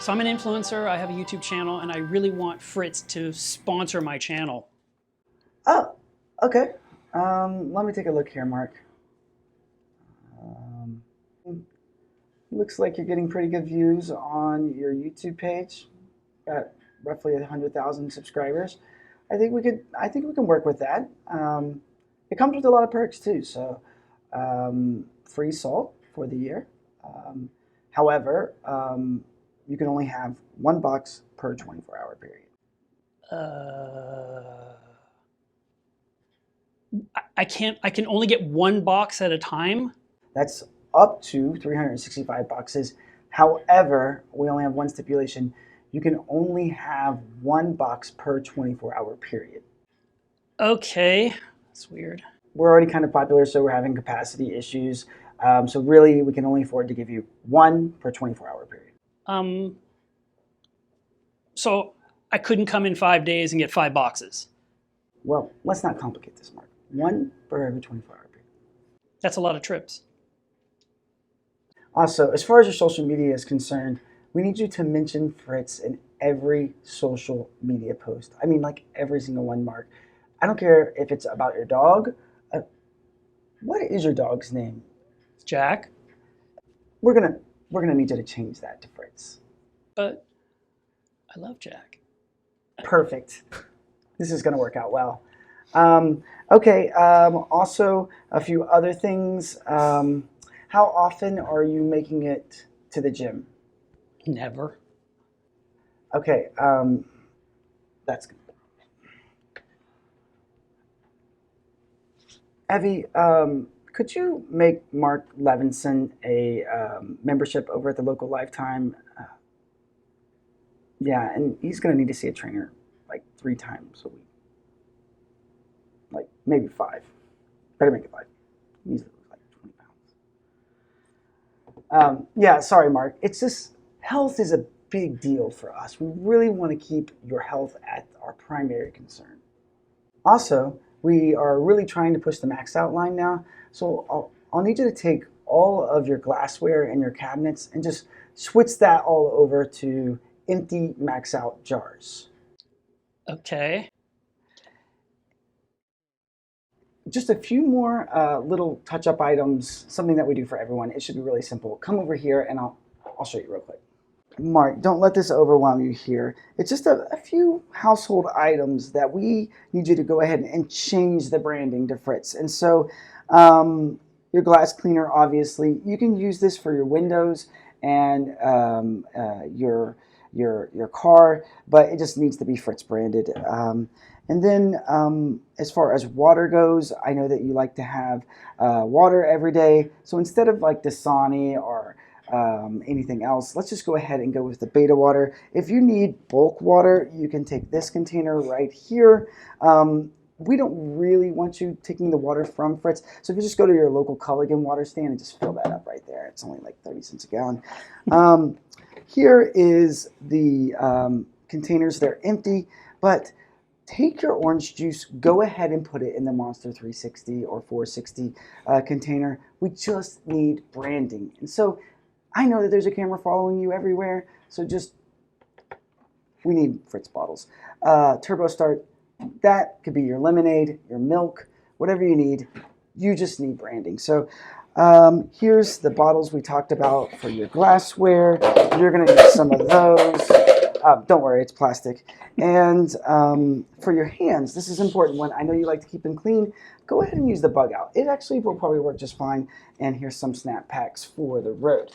So I'm an influencer, I have a YouTube channel, and I really want Fritz to sponsor my channel. Oh, okay. Let me take a look here, Mark. Um, Looks like you're getting pretty good views on your YouTube page. Got roughly 100,000 subscribers. I think we can work with that. It comes with a lot of perks too. So, free salt for the year. However, you can only have one box per 24-hour period. I can only get one box at a time? That's up to 365 boxes. However, we only have one stipulation. You can only have one box per 24-hour period. Okay, that's weird. We're already kind of popular, so we're having capacity issues. So really, we can only afford to give you one per 24-hour period. So I couldn't come in 5 days and get 5 boxes. Well, let's not complicate this, Mark. One per every 24-hour period. That's a lot of trips. Also, as far as your social media is concerned, we need you to mention Fritz in every social media post. I mean, like every single one, Mark. I don't care if it's about your dog. What is your dog's name? Jack? We're gonna need you to change that to Fritz. But I love Jack. Perfect. This is gonna work out well. Okay. Also, a few other things. How often are you making it to the gym? Never. Okay. That's good. Evie, could you make Mark Levinson a membership over at the local Lifetime? Yeah, and he's going to need to see a trainer like 3 times a week. Like maybe 5. Better make it 5. He needs to lose like 20 pounds. Yeah, sorry, Mark. It's just health is a big deal for us. We really want to keep your health at our primary concern. Also, we are really trying to push the max out line now. So I'll need you to take all of your glassware and your cabinets and just switch that all over to empty max out jars. Okay. Just a few more little touch up items, something that we do for everyone. It should be really simple. Come over here and I'll show you real quick. Mark, don't let this overwhelm you here. It's just a few household items that we need you to go ahead and change the branding to Fritz. And so your glass cleaner, obviously, you can use this for your windows and your car, but it just needs to be Fritz branded. And then as far as water goes, I know that you like to have water every day. So instead of like Dasani or anything else, let's just go ahead and go with the Beta water. If you need bulk water, you can take this container right here. We don't really want you taking the water from Fritz, so if you just go to your local Culligan water stand and just fill that up right there. It's only like 30 cents a gallon. Here is the containers. They're empty, but take your orange juice, go ahead and put it in the Monster 360 or 460 container. We just need branding. And so I know that there's a camera following you everywhere, so we need Fritz bottles. Turbo Start, that could be your lemonade, your milk, whatever you need. You just need branding. So here's the bottles we talked about for your glassware. You're gonna need some of those. Don't worry, it's plastic. And for your hands, this is important one. I know you like to keep them clean. Go ahead and use the bug out. It actually will probably work just fine. And here's some snap packs for the road.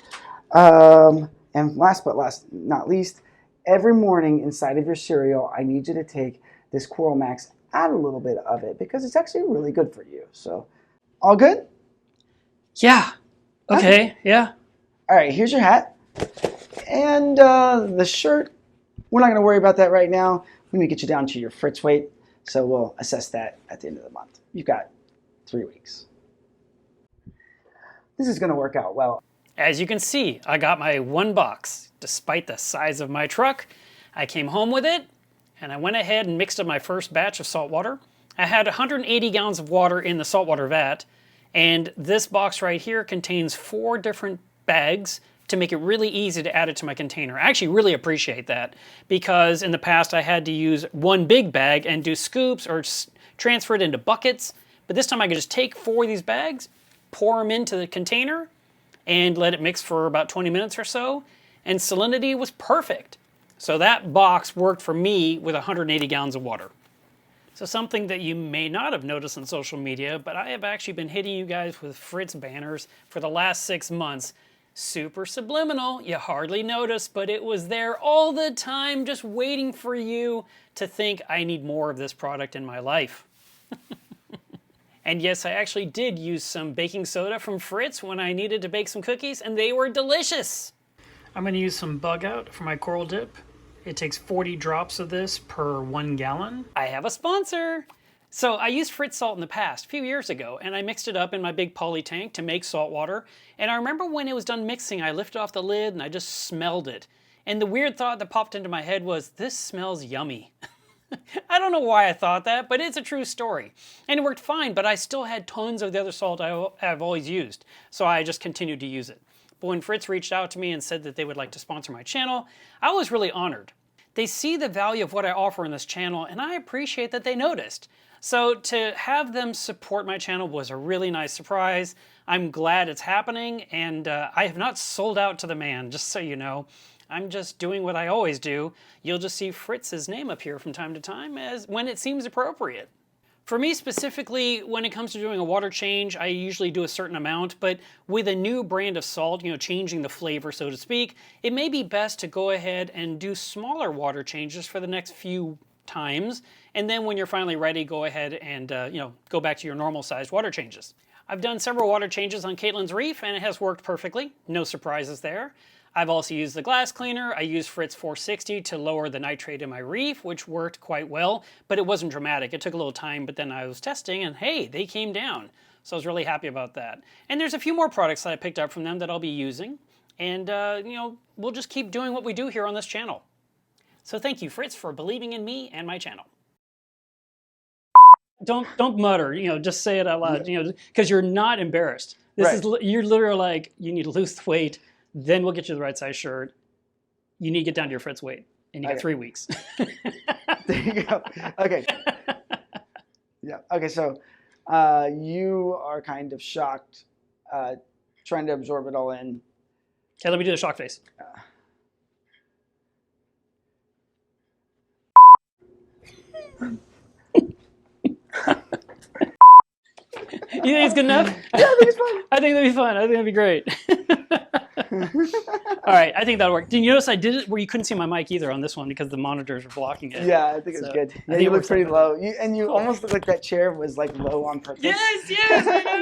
And last but not least, every morning inside of your cereal, I need you to take this Coral Max, add a little bit of it because it's actually really good for you. So, all good? Yeah. Okay, yeah. All right, here's your hat. And the shirt, we're not going to worry about that right now. We need to get you down to your Fritz weight, so we'll assess that at the end of the month. You've got 3 weeks. This is going to work out well. As you can see, I got my 1 box. Despite the size of my truck, I came home with it, and I went ahead and mixed up my first batch of salt water. I had 180 gallons of water in the saltwater vat, and this box right here contains 4 different bags to make it really easy to add it to my container. I actually really appreciate that because in the past I had to use one big bag and do scoops or transfer it into buckets. But this time I could just take 4 of these bags, pour them into the container, and let it mix for about 20 minutes or so. And salinity was perfect. So that box worked for me with 180 gallons of water. So something that you may not have noticed on social media, but I have actually been hitting you guys with Fritz banners for the last 6 months. Super subliminal, you hardly notice, but it was there all the time just waiting for you to think I need more of this product in my life. And yes, I actually did use some baking soda from Fritz when I needed to bake some cookies, and they were delicious. I'm going to use some bug out for my coral dip. It takes 40 drops of this per 1 gallon. I have a sponsor. So I used Fritz salt in the past, a few years ago, and I mixed it up in my big poly tank to make salt water. And I remember when it was done mixing, I lifted off the lid and I just smelled it. And the weird thought that popped into my head was, this smells yummy. I don't know why I thought that, but it's a true story. And it worked fine, but I still had tons of the other salt I've always used. So I just continued to use it. But when Fritz reached out to me and said that they would like to sponsor my channel, I was really honored. They see the value of what I offer in this channel, and I appreciate that they noticed. So to have them support my channel was a really nice surprise. I'm glad it's happening, and I have not sold out to the man, just so you know. I'm just doing what I always do. You'll just see Fritz's name appear from time to time as when it seems appropriate. For me specifically, when it comes to doing a water change, I usually do a certain amount, but with a new brand of salt, changing the flavor, so to speak, it may be best to go ahead and do smaller water changes for the next few times, and then when you're finally ready, go ahead and go back to your normal sized water changes. I've done several water changes on Caitlin's reef, and it has worked perfectly. No surprises there. I've also used the glass cleaner. I used Fritz 460 to lower the nitrate in my reef, which worked quite well, but it wasn't dramatic. It took a little time, but then I was testing and hey, they came down. So I was really happy about that. And there's a few more products that I picked up from them that I'll be using. And, we'll just keep doing what we do here on this channel. So thank you, Fritz, for believing in me and my channel. Don't mutter, just say it out loud, because you're not embarrassed. You're literally like, you need to lose the weight. Then we'll get you the right size shirt. You need to get down to your Fritz weight. And you got 3 weeks. There you go. Okay. Yeah. Okay, so you are kind of shocked, trying to absorb it all in. Okay, let me do the shock face. You think it's good enough? Yeah, I think it's fun. I think that'd be fun. I think that'd be great. All right, I think that'll work. Did you notice I did it where you couldn't see my mic either on this one because the monitors were blocking it? Yeah, I think it's good. Yeah, you look pretty low. You almost look like that chair was like low on purpose. Yes, I know.